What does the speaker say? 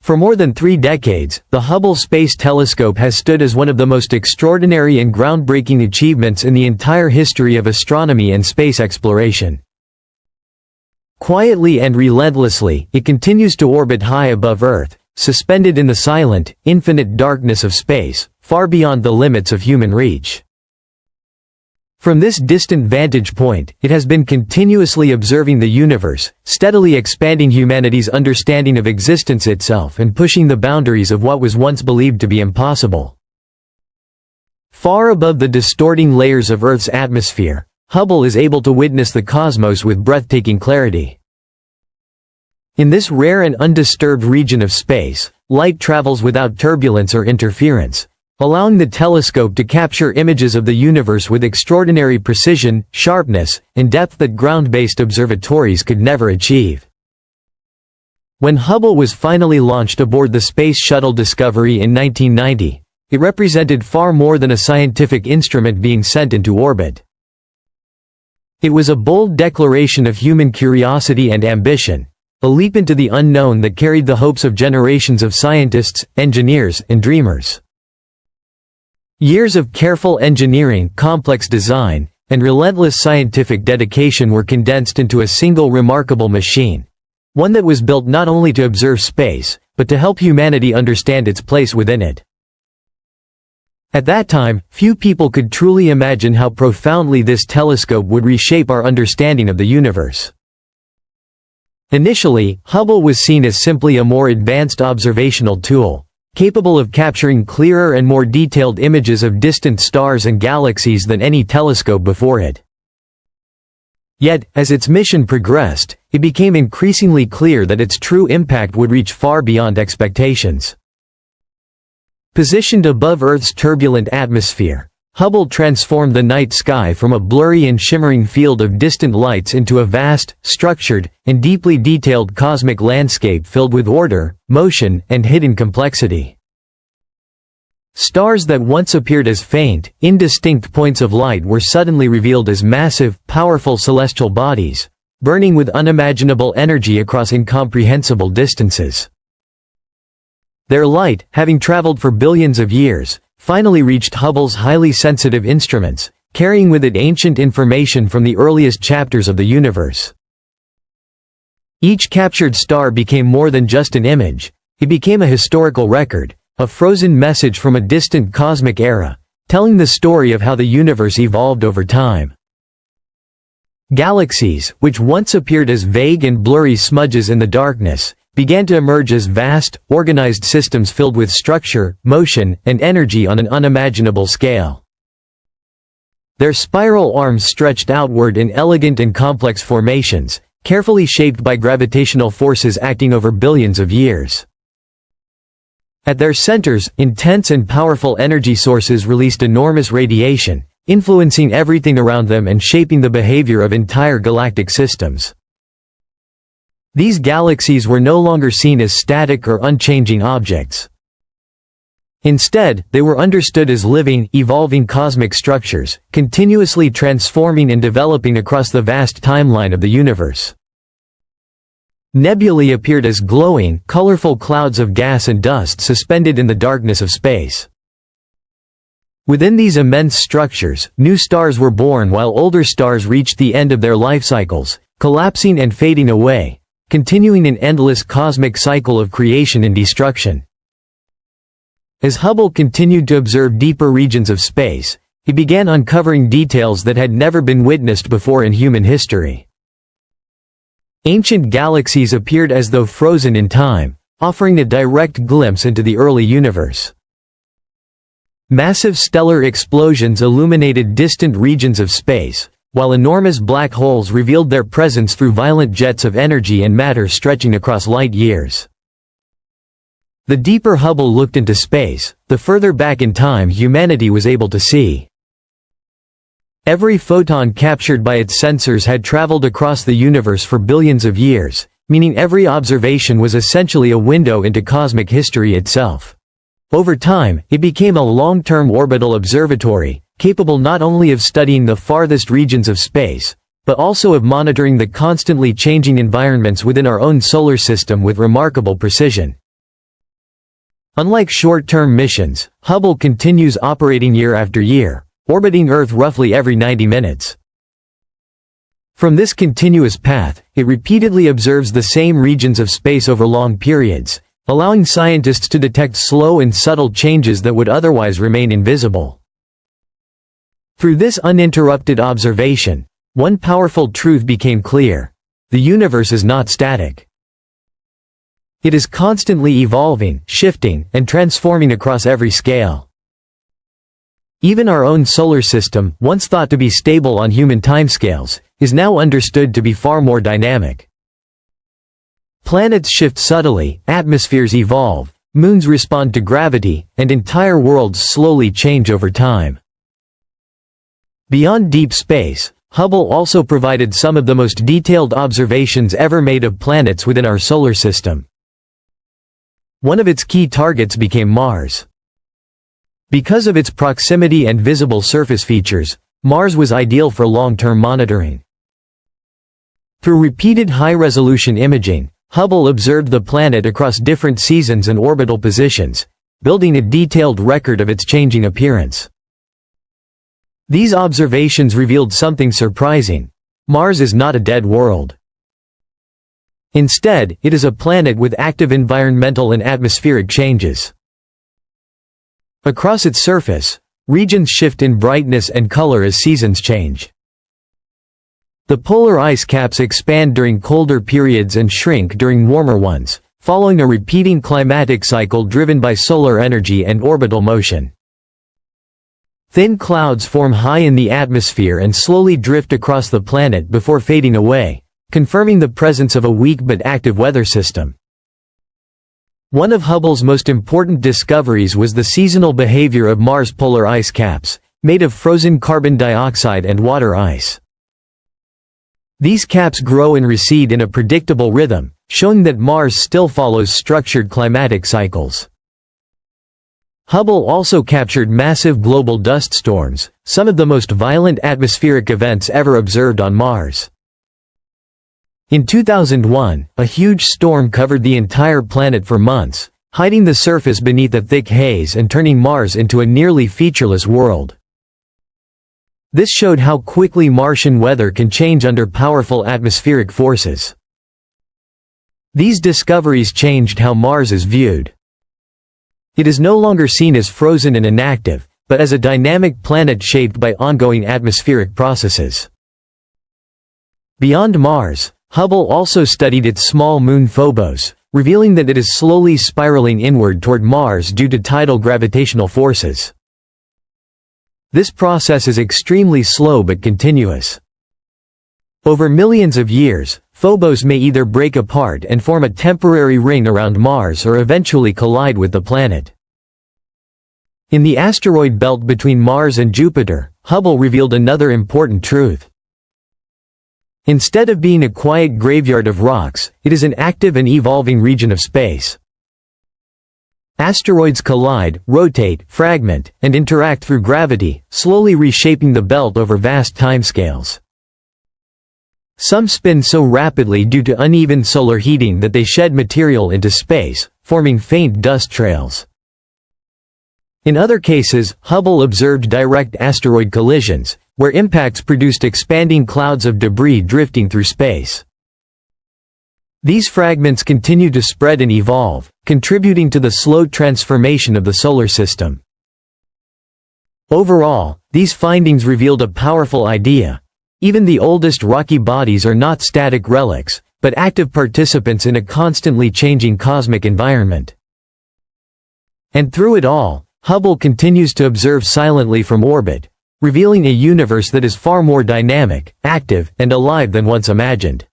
For more than 3 decades, the Hubble Space Telescope has stood as one of the most extraordinary and groundbreaking achievements in the entire history of astronomy and space exploration. Quietly and relentlessly, it continues to orbit high above Earth, suspended in the silent, infinite darkness of space, far beyond the limits of human reach. From this distant vantage point, it has been continuously observing the universe, steadily expanding humanity's understanding of existence itself and pushing the boundaries of what was once believed to be impossible. Far above the distorting layers of Earth's atmosphere, Hubble is able to witness the cosmos with breathtaking clarity. In this rare and undisturbed region of space, light travels without turbulence or interference, allowing the telescope to capture images of the universe with extraordinary precision, sharpness, and depth that ground-based observatories could never achieve. When Hubble was finally launched aboard the Space Shuttle Discovery in 1990, it represented far more than a scientific instrument being sent into orbit. It was a bold declaration of human curiosity and ambition, a leap into the unknown that carried the hopes of generations of scientists, engineers, and dreamers. Years of careful engineering, complex design, and relentless scientific dedication were condensed into a single remarkable machine, one that was built not only to observe space, but to help humanity understand its place within it. At that time, few people could truly imagine how profoundly this telescope would reshape our understanding of the universe. Initially, Hubble was seen as simply a more advanced observational tool, capable of capturing clearer and more detailed images of distant stars and galaxies than any telescope before it. Yet, as its mission progressed, it became increasingly clear that its true impact would reach far beyond expectations. Positioned above Earth's turbulent atmosphere, Hubble transformed the night sky from a blurry and shimmering field of distant lights into a vast, structured, and deeply detailed cosmic landscape filled with order, motion, and hidden complexity. Stars that once appeared as faint, indistinct points of light were suddenly revealed as massive, powerful celestial bodies, burning with unimaginable energy across incomprehensible distances. Their light, having traveled for billions of years, finally reached Hubble's highly sensitive instruments, carrying with it ancient information from the earliest chapters of the universe. Each captured star became more than just an image, it became a historical record, a frozen message from a distant cosmic era, telling the story of how the universe evolved over time. Galaxies, which once appeared as vague and blurry smudges in the darkness, began to emerge as vast, organized systems filled with structure, motion, and energy on an unimaginable scale. Their spiral arms stretched outward in elegant and complex formations, carefully shaped by gravitational forces acting over billions of years. At their centers, intense and powerful energy sources released enormous radiation, influencing everything around them and shaping the behavior of entire galactic systems. These galaxies were no longer seen as static or unchanging objects. Instead, they were understood as living, evolving cosmic structures, continuously transforming and developing across the vast timeline of the universe. Nebulae appeared as glowing, colorful clouds of gas and dust suspended in the darkness of space. Within these immense structures, new stars were born while older stars reached the end of their life cycles, collapsing and fading away, continuing an endless cosmic cycle of creation and destruction. As Hubble continued to observe deeper regions of space, he began uncovering details that had never been witnessed before in human history. Ancient galaxies appeared as though frozen in time, offering a direct glimpse into the early universe. Massive stellar explosions illuminated distant regions of space, while enormous black holes revealed their presence through violent jets of energy and matter stretching across light years. The deeper Hubble looked into space, the further back in time humanity was able to see. Every photon captured by its sensors had traveled across the universe for billions of years, meaning every observation was essentially a window into cosmic history itself. Over time, it became a long-term orbital observatory, capable not only of studying the farthest regions of space, but also of monitoring the constantly changing environments within our own solar system with remarkable precision. Unlike short-term missions, Hubble continues operating year after year, orbiting Earth roughly every 90 minutes. From this continuous path, it repeatedly observes the same regions of space over long periods, allowing scientists to detect slow and subtle changes that would otherwise remain invisible. Through this uninterrupted observation, one powerful truth became clear: the universe is not static. It is constantly evolving, shifting, and transforming across every scale. Even our own solar system, once thought to be stable on human timescales, is now understood to be far more dynamic. Planets shift subtly, atmospheres evolve, moons respond to gravity, and entire worlds slowly change over time. Beyond deep space, Hubble also provided some of the most detailed observations ever made of planets within our solar system. One of its key targets became Mars. Because of its proximity and visible surface features, Mars was ideal for long-term monitoring. Through repeated high-resolution imaging, Hubble observed the planet across different seasons and orbital positions, building a detailed record of its changing appearance. These observations revealed something surprising: Mars is not a dead world. Instead, it is a planet with active environmental and atmospheric changes. Across its surface, regions shift in brightness and color as seasons change. The polar ice caps expand during colder periods and shrink during warmer ones, following a repeating climatic cycle driven by solar energy and orbital motion. Thin clouds form high in the atmosphere and slowly drift across the planet before fading away, confirming the presence of a weak but active weather system. One of Hubble's most important discoveries was the seasonal behavior of Mars' polar ice caps, made of frozen carbon dioxide and water ice. These caps grow and recede in a predictable rhythm, showing that Mars still follows structured climatic cycles. Hubble also captured massive global dust storms, some of the most violent atmospheric events ever observed on Mars. In 2001, a huge storm covered the entire planet for months, hiding the surface beneath a thick haze and turning Mars into a nearly featureless world. This showed how quickly Martian weather can change under powerful atmospheric forces. These discoveries changed how Mars is viewed. It is no longer seen as frozen and inactive, but as a dynamic planet shaped by ongoing atmospheric processes. Beyond Mars, Hubble also studied its small moon Phobos, revealing that it is slowly spiraling inward toward Mars due to tidal gravitational forces. This process is extremely slow but continuous. Over millions of years, Phobos may either break apart and form a temporary ring around Mars or eventually collide with the planet. In the asteroid belt between Mars and Jupiter, Hubble revealed another important truth. Instead of being a quiet graveyard of rocks, it is an active and evolving region of space. Asteroids collide, rotate, fragment, and interact through gravity, slowly reshaping the belt over vast timescales. Some spin so rapidly due to uneven solar heating that they shed material into space, forming faint dust trails. In other cases, Hubble observed direct asteroid collisions, where impacts produced expanding clouds of debris drifting through space. These fragments continue to spread and evolve, contributing to the slow transformation of the solar system. Overall, these findings revealed a powerful idea. Even the oldest rocky bodies are not static relics, but active participants in a constantly changing cosmic environment. And through it all, Hubble continues to observe silently from orbit, revealing a universe that is far more dynamic, active, and alive than once imagined.